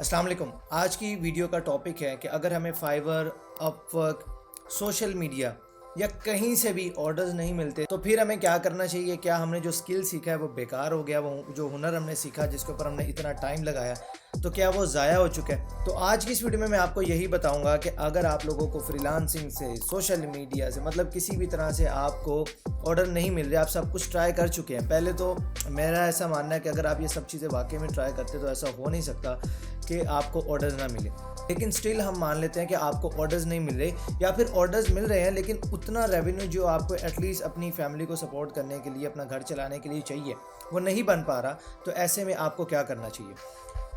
अस्सलाम वालेकुम। आज की वीडियो का टॉपिक है कि अगर हमें फाइवर, अपवर्क, सोशल मीडिया या कहीं से भी ऑर्डर्स नहीं मिलते तो फिर हमें क्या करना चाहिए। क्या हमने जो स्किल सीखा है वो बेकार हो गया, वो जो हुनर हमने सीखा जिसके ऊपर हमने इतना टाइम लगाया तो क्या वो ज़ाया हो चुका है। तो आज की इस वीडियो में मैं आपको यही बताऊंगा कि अगर आप लोगों को फ्रीलांसिंग से, सोशल मीडिया से, मतलब किसी भी तरह से आपको ऑर्डर नहीं मिल रहे, आप सब कुछ ट्राई कर चुके हैं। पहले तो मेरा ऐसा मानना है कि अगर आप ये सब चीज़ें वाकई में ट्राई करते तो ऐसा हो नहीं सकता कि आपको ऑर्डर ना मिले। लेकिन स्टिल हम मान लेते हैं कि आपको ऑर्डर्स नहीं मिल रहे या फिर ऑर्डर्स मिल रहे हैं लेकिन उतना रेवेन्यू जो आपको एटलीस्ट अपनी फैमिली को सपोर्ट करने के लिए, अपना घर चलाने के लिए चाहिए, वो नहीं बन पा रहा। तो ऐसे में आपको क्या करना चाहिए।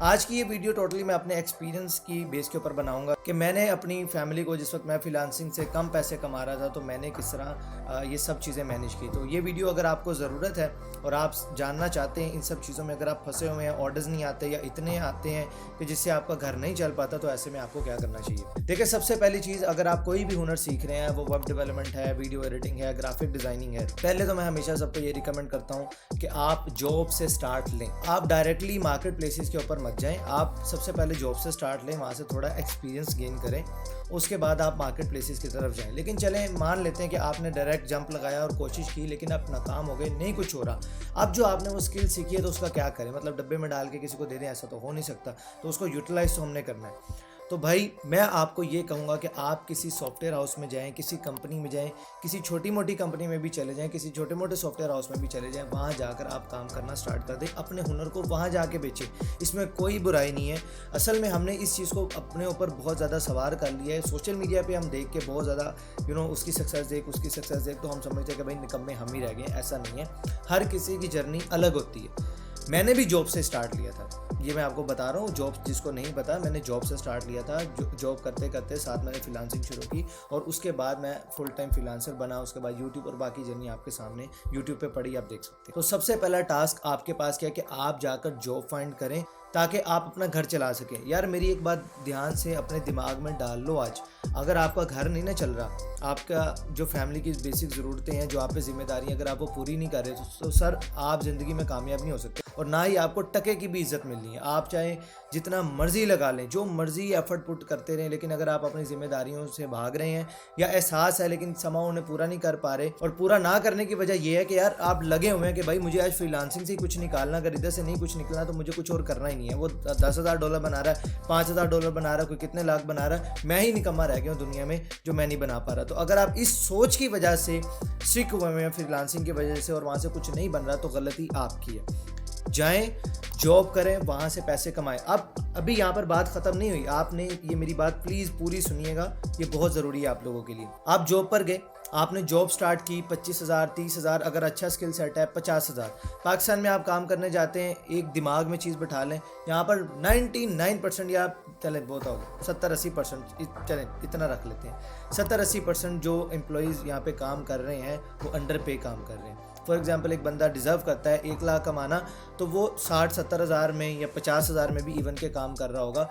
आज की ये वीडियो टोटली मैं अपने एक्सपीरियंस की बेस के ऊपर बनाऊंगा कि मैंने अपनी फैमिली को, जिस वक्त मैं फ्रीलांसिंग से कम पैसे कमा रहा था, तो मैंने किस तरह ये सब चीज़ें मैनेज की। तो ये वीडियो अगर आपको ज़रूरत है और आप जानना चाहते हैं इन सब चीज़ों में, अगर आप फंसे हुए हैं, ऑर्डर्स नहीं आते या इतने आते हैं कि जिससे आपका घर नहीं चल पाता, तो ऐसे में आपको क्या करना चाहिए। देखिए, सबसे पहली चीज़, अगर आप कोई भी हुनर सीख रहे हैं, वो वेब डेवलपमेंट है, वीडियो एडिटिंग है, ग्राफिक डिज़ाइनिंग है, पहले तो मैं हमेशा सबको ये रिकमेंड करता हूँ कि आप जॉब से स्टार्ट लें। आप डायरेक्टली मार्केट प्लेसेस के ऊपर मत जाएँ। आप सबसे पहले जॉब से स्टार्ट लें, वहाँ से थोड़ा एक्सपीरियंस गेन करें, उसके बाद आप मार्केट प्लेसेस की तरफ जाएं। लेकिन चलें, मान लेते हैं कि आपने डायरेक्ट जंप लगाया और कोशिश की लेकिन आप नाकाम हो गए, नहीं कुछ हो रहा। अब जो आपने वो स्किल सीखी है तो उसका क्या करें, मतलब डब्बे में डाल के किसी को दे दें, ऐसा तो हो नहीं सकता। तो उसको यूटिलाइज तो हमने करना है। तो भाई मैं आपको ये कहूँगा कि आप किसी सॉफ्टवेयर हाउस में जाएं, किसी कंपनी में जाएं, किसी छोटी मोटी कंपनी में भी चले जाएं, किसी छोटे मोटे सॉफ्टवेयर हाउस में भी चले जाएं, वहाँ जाकर आप काम करना स्टार्ट कर दें। अपने हुनर को वहाँ जाके बेचें, इसमें कोई बुराई नहीं है। असल में हमने इस चीज़ को अपने ऊपर बहुत ज़्यादा सवार कर लिया है। सोशल मीडिया पर हम देख के बहुत ज़्यादा उसकी सक्सेस देख, उसकी सक्सेस देख, तो हम समझते हैं कि भाई निकम्मे हम ही रह गए। ऐसा नहीं है, हर किसी की जर्नी अलग होती है। मैंने भी जॉब से स्टार्ट लिया था, ये मैं आपको बता रहा हूँ। जॉब, जिसको नहीं पता, मैंने जॉब से स्टार्ट लिया था। जॉब करते करते साथ मैंने फ्रीलांसिंग शुरू की और उसके बाद मैं फुल टाइम फ्रीलांसर बना। उसके बाद यूट्यूब और बाकी जर्नी आपके सामने यूट्यूब पे पड़ी, आप देख सकते हैं। तो सबसे पहला टास्क आपके पास क्या है कि आप जाकर जॉब फाइंड करें ताकि आप अपना घर चला सकें। यार मेरी एक बात ध्यान से अपने दिमाग में डाल लो, आज अगर आपका घर नहीं ना चल रहा, आपका जो फैमिली की बेसिक ज़रूरतें हैं, जो आप पे जिम्मेदारी, अगर आप वो पूरी नहीं कर रहे तो सर आप ज़िंदगी में कामयाब नहीं हो सकते और ना ही आपको टके की भी इज्जत मिलनी है। आप चाहे जितना मर्जी लगा लें, जो मर्जी एफर्ट पुट करते रहें, लेकिन अगर आप अपनी जिम्मेदारियों से भाग रहे हैं या एहसास है लेकिन समा उन्हें पूरा नहीं कर पा रहे, और पूरा ना करने की वजह यह है कि यार आप लगे हुए हैं कि भाई मुझे आज फ्रीलांसिंग से ही कुछ निकालना, अगर इधर से नहीं कुछ निकलना तो मुझे कुछ और करना ही नहीं है। वो $10,000 बना रहा है, $5,000 बना रहा है, कोई कितने लाख बना रहा है, मैं ही निकम्मा रह गया हूँ दुनिया में जो मैं नहीं बना पा रहा। तो अगर आप इस सोच की वजह से स्टिक हुए हैं फ्रीलांसिंग की वजह से और वहाँ से कुछ नहीं बन रहा, तो गलती आपकी है। जाएं, जॉब करें, वहाँ से पैसे कमाएं। अब अभी यहाँ पर बात ख़त्म नहीं हुई, आपने ये मेरी बात प्लीज़ पूरी सुनिएगा, ये बहुत ज़रूरी है आप लोगों के लिए। आप जॉब पर गए, आपने जॉब स्टार्ट की, 25,000, 30,000, अगर अच्छा स्किल सेट है 50,000। पाकिस्तान में आप काम करने जाते हैं, एक दिमाग में चीज़ बैठा लें, यहाँ पर 99% या चलें बहुत हो गया 70-80%, चलें इतना रख लेते हैं, 70-80% जो एम्प्लॉयज़ यहाँ पे काम कर रहे हैं वो अंडर पे काम कर रहे हैं। फॉर एग्जांपल, एक बंदा डिज़र्व करता है 1 लाख कमाना, तो वो 60-70 हज़ार में या 50,000 में भी इवन के काम कर रहा होगा।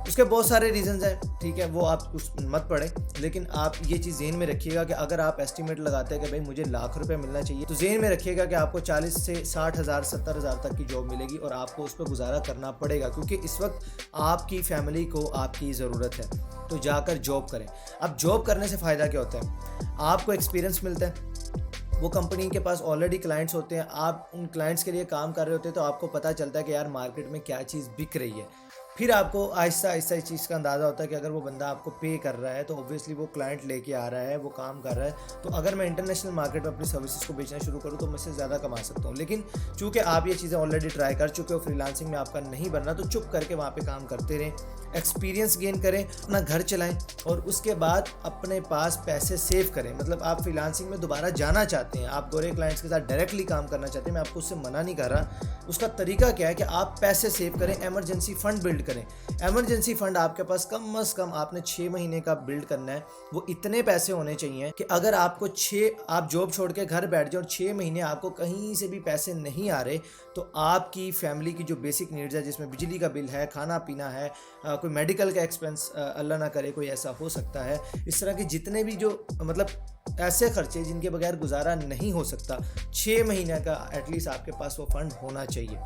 उसके बहुत सारे रीजंस हैं, ठीक है, वो आप उस मत पढ़ें, लेकिन आप ये चीज़ ज़हन में रखिएगा कि अगर आप एस्टिमेट लगाते हैं कि भाई मुझे ₹1,00,000 मिलना चाहिए, तो ज़हन में रखिएगा कि आपको 40 से 60 हज़ार, 70 हज़ार तक की जॉब मिलेगी और आपको उस पर गुजारा करना पड़ेगा, क्योंकि इस वक्त आपकी फैमिली को आपकी ज़रूरत है। तो जाकर जॉब करें। अब जॉब करने से फ़ायदा क्या होता है, आपको एक्सपीरियंस मिलता है, वो कंपनी के पास ऑलरेडी क्लाइंट्स होते हैं, आप उन क्लाइंट्स के लिए काम कर रहे होते हैं, तो आपको पता चलता है कि यार मार्केट में क्या चीज़ बिक रही है। फिर आपको आहिस्ता आहिस्ता इस चीज़ का अंदाज़ा होता है कि अगर वो बंदा आपको पे कर रहा है तो ऑब्वियसली वो क्लाइंट लेके आ रहा है, वो काम कर रहा है, तो अगर मैं इंटरनेशनल मार्केट में अपनी सर्विसेज को बेचना शुरू करूँ तो मैं इससे ज़्यादा कमा सकता हूँ। लेकिन चूँकि आप ये चीज़ें ऑलरेडी ट्राई कर चुके हो, फ्रीलांसिंग में आपका नहीं बनना, तो चुप करके वहाँ पर काम करते रहें, एक्सपीरियंस गेन करें, अपना घर चलाएं और उसके बाद अपने पास पैसे सेव करें। मतलब आप फ्रीलांसिंग में दोबारा जाना चाहते हैं, आप गोरे क्लाइंट्स के साथ डायरेक्टली काम करना चाहते हैं, मैं आपको उससे मना नहीं कर रहा। उसका तरीका क्या है कि आप पैसे सेव करें, एमरजेंसी फ़ंड बिल्ड करें। इमरजेंसी फ़ंड आपके पास कम अज़ कम आपने 6 महीने का बिल्ड करना है। वो इतने पैसे होने चाहिए कि अगर आपको आप जॉब छोड़ के घर बैठ जाओ और 6 महीने आपको कहीं से भी पैसे नहीं आ रहे, तो आपकी फैमिली की जो बेसिक नीड्स है, जिसमें बिजली का बिल है, खाना पीना है, कोई मेडिकल का एक्सपेंस अल्लाह ना करे कोई ऐसा हो सकता है, इस तरह के जितने भी जो मतलब ऐसे खर्चे जिनके बगैर गुजारा नहीं हो सकता, 6 महीने का एटलीस्ट आपके पास वो फ़ंड होना चाहिए।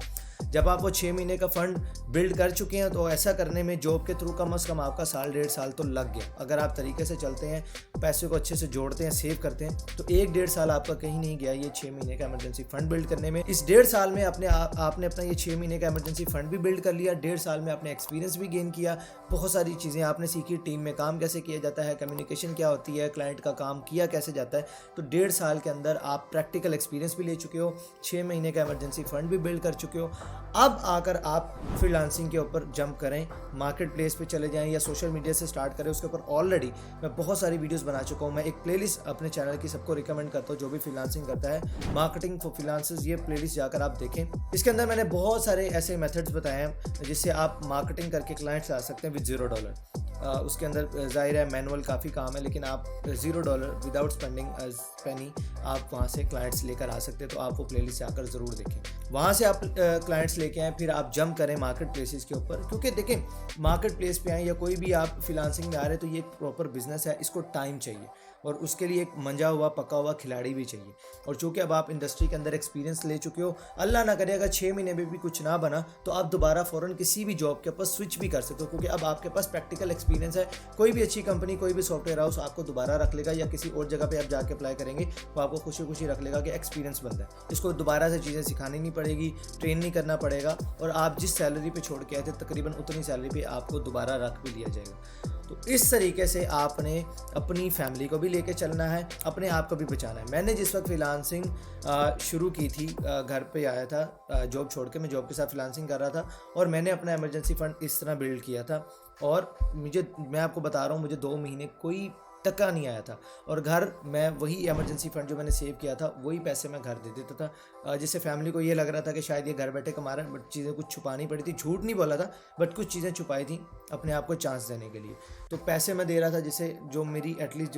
जब आप वो 6 महीने का फंड बिल्ड कर चुके हैं तो ऐसा करने में जॉब के थ्रू कम से कम आपका साल 1.5 साल तो लग गया। अगर आप तरीके से चलते हैं, पैसे को अच्छे से जोड़ते हैं, सेव करते हैं, तो 1-1.5 साल आपका कहीं नहीं गया ये 6 महीने का इमरजेंसी फंड बिल्ड करने में। इस 1.5 साल में आपने अपना ये 6 महीने का इमरजेंसी फंड भी बिल्ड कर लिया, 1.5 साल में आपने एक्सपीरियंस भी गेन किया, बहुत सारी चीज़ें आपने सीखी, टीम में काम कैसे किया जाता है, कम्युनिकेशन क्या होती है, क्लाइंट का काम किया कैसे जाता है। तो 1.5 साल के अंदर आप प्रैक्टिकल एक्सपीरियंस भी ले चुके हो, 6 महीने का इमरजेंसी फंड भी बिल्ड कर चुके हो। अब आकर आप फ्रीलांसिंग के ऊपर जंप करें, मार्केट प्लेस पे चले जाएं या सोशल मीडिया से स्टार्ट करें। उसके ऊपर ऑलरेडी मैं बहुत सारी वीडियोस बना चुका हूं। मैं एक प्लेलिस्ट अपने चैनल की सबको रिकमेंड करता हूं, जो भी फ्रीलांसिंग करता है, मार्केटिंग फॉर फ्रीलांसर्स, ये प्लेलिस्ट जाकर आप देखें। इसके अंदर मैंने बहुत सारे ऐसे मेथड्स बताए हैं जिससे आप मार्केटिंग करके क्लाइंट्स ला सकते हैं विद $0। उसके अंदर जाहिर है मैनुअल काफ़ी काम है, लेकिन आप $0 विदाउट स्पेंडिंग पेनी आप वहाँ से क्लाइंट्स लेकर आ सकते हैं। तो आप वो प्लेलिस्ट आकर ज़रूर देखें, वहाँ से आप क्लाइंट्स लेके आएँ, फिर आप जंप करें मार्केट प्लेसेस के ऊपर। क्योंकि देखें, मार्केट प्लेस पे आएँ या कोई भी आप फ्रीलांसिंग में आ रहे हैं तो ये एक प्रॉपर बिजनेस है, इसको टाइम चाहिए और उसके लिए एक मंजा हुआ पका हुआ खिलाड़ी भी चाहिए। और चूँकि अब आप इंडस्ट्री के अंदर एक्सपीरियंस ले चुके हो, अल्लाह ना करे अगर 6 महीने में भी कुछ ना बना तो आप दोबारा फ़ौरन किसी भी जॉब के ऊपर स्विच भी कर सकते हो, क्योंकि अब आपके पास प्रैक्टिकल एक्सपीरियंस है। कोई भी अच्छी कंपनी, कोई भी सॉफ्टवेयर हाउस आपको दोबारा रख लेगा या किसी और जगह पे आप जाके अप्लाई करेंगे तो आपको खुशी खुशी रख लेगा कि एक्सपीरियंस बंदा है, इसको दोबारा से चीज़ें सिखानी नहीं पड़ेगी, ट्रेन नहीं करना पड़ेगा, और आप जिस सैलरी पे छोड़ के आए थे तकरीबन उतनी सैलरी पे आपको दोबारा रख भी लिया जाएगा। तो इस तरीके से आपने अपनी फैमिली को भी लेके चलना है, अपने आप को भी बचाना है। मैंने जिस वक्त फ्रीलांसिंग शुरू की थी, घर पे आया था जॉब छोड़ के, मैं जॉब के साथ फ्रीलांसिंग कर रहा था और मैंने अपना इमरजेंसी फंड इस तरह बिल्ड किया था। और मैं आपको बता रहा हूँ, मुझे 2 महीने कोई टका नहीं आया था, और घर मैं वही इमरजेंसी फंड जो मैंने सेव किया था वही पैसे मैं घर दे देता था, जिससे फैमिली को ये लग रहा था कि शायद ये घर बैठे कमा रहा है, बट चीज़ें कुछ छुपानी पड़ी थी। झूठ नहीं बोला था, बट कुछ चीज़ें छुपाई थी अपने आप को चांस देने के लिए। तो पैसे मैं दे रहा था, जिससे जो मेरी एटलीस्ट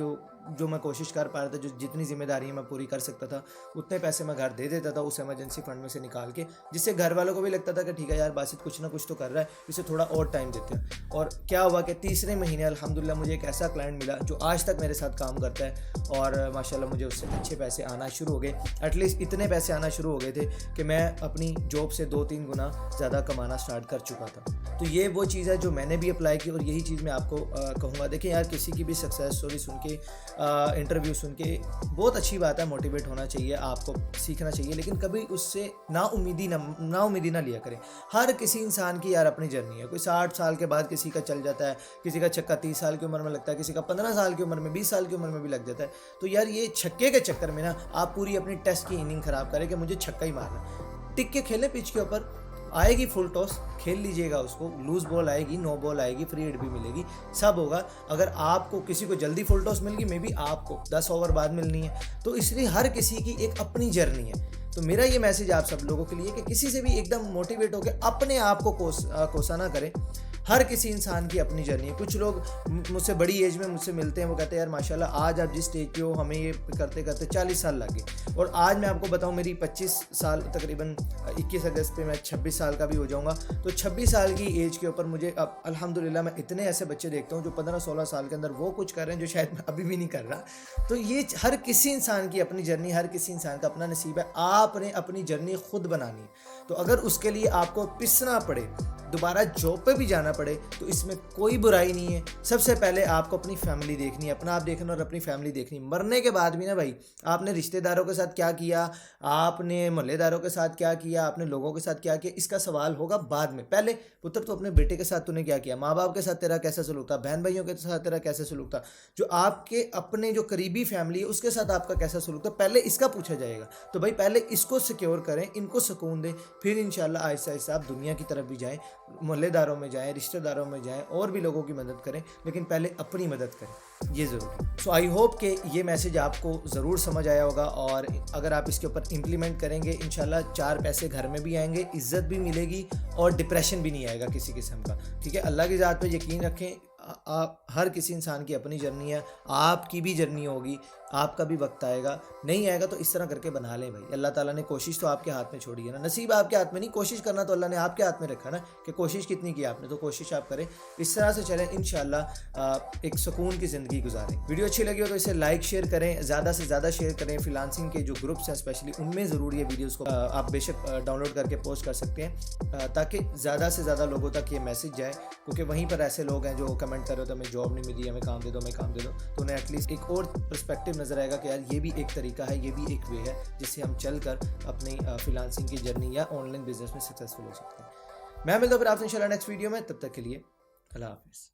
जो मैं कोशिश कर पा रहा था, जो जितनी जिम्मेदारी मैं पूरी कर सकता था, उतने पैसे मैं घर दे देता था उस इमरजेंसी फंड में से निकाल के, जिससे घर वालों को भी लगता था कि ठीक है यार बासित कुछ ना कुछ तो कर रहा है, इसे थोड़ा और टाइम देते हैं। और क्या हुआ कि तीसरे महीने अल्हम्दुलिल्लाह मुझे एक ऐसा क्लाइंट मिला जो आज तक मेरे साथ काम करता है, और माशाल्लाह मुझे उससे अच्छे पैसे आना शुरू हो गए। एटलीस्ट इतने पैसे आना शुरू हो गए थे कि मैं अपनी जॉब से 2-3 गुना ज़्यादा कमाना स्टार्ट कर चुका था। तो ये वो चीज़ है जो मैंने भी अप्लाई की, और यही चीज़ मैं आपको कहूँगा। देखिए यार, किसी की भी सक्सेस स्टोरी सुन के, इंटरव्यू सुन के बहुत अच्छी बात है, मोटिवेट होना चाहिए, आपको सीखना चाहिए, लेकिन कभी उससे नाउमीदी ना लिया करें। हर किसी इंसान की यार अपनी जर्नी है। कोई 60 साल के बाद किसी का चल जाता है, किसी का छक्का 30 साल की उम्र में लगता है, किसी का 15 साल की उम्र में, 20 साल की उम्र में भी लग जाता है। तो यार ये छक्के के चक्कर में ना आप पूरी अपनी टेस्ट की इनिंग ख़राब करें कि मुझे छक्का ही मारना। टिक के खेलें, पिच के ऊपर आएगी फुल टॉस, खेल लीजिएगा उसको, लूज बॉल आएगी, नो बॉल आएगी, फ्री हिट भी मिलेगी, सब होगा। अगर आपको किसी को जल्दी फुल टॉस मिल गई, मे बी आपको 10 ओवर बाद मिलनी है। तो इसलिए हर किसी की एक अपनी जर्नी है। तो मेरा ये मैसेज आप सब लोगों के लिए कि किसी से भी एकदम मोटिवेट होकर अपने आप को कोसा ना करें। हर किसी इंसान की अपनी जर्नी है। कुछ लोग मुझसे बड़ी एज में मुझसे मिलते हैं, वो कहते हैं यार माशाल्लाह आज आप जिस स्टेज पे हो, हमें ये करते करते 40 साल लग गए। और आज मैं आपको बताऊं, मेरी 25 साल, तकरीबन 21 अगस्त पे मैं 26 साल का भी हो जाऊंगा। तो 26 साल की एज के ऊपर मुझे अब अल्हम्दुलिल्लाह मैं इतने ऐसे बच्चे देखता हूँ जो 15-16 साल के अंदर वो कुछ कर रहे हैं जो शायद मैं अभी भी नहीं कर रहा। तो ये हर किसी इंसान की अपनी जर्नी, हर किसी इंसान का अपना नसीब है। आपने अपनी जर्नी खुद बनानी है। तो अगर उसके लिए आपको पिसना पड़े, दोबारा जॉब पे भी जाना पड़े, तो इसमें कोई बुराई नहीं है। सबसे पहले आपको अपनी फैमिली देखनी है, अपना आप देखना और अपनी फैमिली देखनी। मरने के बाद भी ना भाई, आपने रिश्तेदारों के साथ क्या किया, आपने मोहल्लेदारों के साथ क्या किया, आपने लोगों के साथ क्या किया, इसका सवाल होगा बाद में। पहले पुत्र तो अपने बेटे के साथ तूने क्या किया, माँ बाप के साथ तेरा कैसा सलूक था, बहन भाइयों के साथ तेरा कैसा सलूक था, जो आपके अपने जो करीबी फैमिली है उसके साथ आपका कैसा सलूक था, पहले इसका पूछा जाएगा। तो भाई पहले इसको सिक्योर करें, इनको सुकून दें, फिर इंशाल्लाह आहिस्ता आहिस्ता आप दुनिया की तरफ भी जाएं, मोहल्लेदारों में जाएं, रिश्तेदारों में जाएं, और भी लोगों की मदद करें, लेकिन पहले अपनी मदद करें, ये ज़रूरी। सो आई होप कि ये मैसेज आपको ज़रूर समझ आया होगा, और अगर आप इसके ऊपर इम्प्लीमेंट करेंगे इंशाल्लाह 4 पैसे घर में भी आएंगे, इज़्ज़त भी मिलेगी, और डिप्रेशन भी नहीं आएगा किसी किस्म का। ठीक है, अल्लाह की ज़ात पे यकीन रखें, हर किसी इंसान की अपनी जर्नी है, आपकी भी जर्नी होगी, आपका भी वक्त आएगा, नहीं आएगा तो इस तरह करके बना लें भाई। अल्लाह ताला ने कोशिश तो आपके हाथ में छोड़ी है ना, नसीब आपके हाथ में नहीं, कोशिश करना तो अल्लाह ने आपके हाथ में रखा ना, कि कोशिश कितनी की आपने, तो कोशिश आप करें, इस तरह से चलें, इंशाल्लाह एक सुकून की ज़िंदगी गुजारें। वीडियो अच्छी लगी हो तो इसे लाइक शेयर करें, ज़्यादा से ज़्यादा शेयर करें। फ्रीलांसिंग के जो ग्रुप्स हैं स्पेशली उनमें ज़रूर ये वीडियोज़ को आप बेशक डाउनलोड करके पोस्ट कर सकते हैं, ताकि ज़्यादा से ज़्यादा लोगों तक ये मैसेज जाए, क्योंकि वहीं पर ऐसे लोग हैं जो कमेंट कर रहे हो तो हमें जॉब नहीं मिली, हमें काम दे दो, हमें काम दे दो, तो उन्हें एटलीस्ट एक और पर्सपेक्टिव नज़र आएगा कि यार ये भी एक तरीका है, ये भी एक वे है जिससे हम चल कर अपनी फ्रीलांसिंग की जर्नी या ऑनलाइन बिजनेस में सक्सेसफुल हो सकते हैं। मैं मिलता हूँ फिर आपसे इंशाल्लाह नेक्स्ट वीडियो में, तब तक के लिए अल्लाह हाफिज़।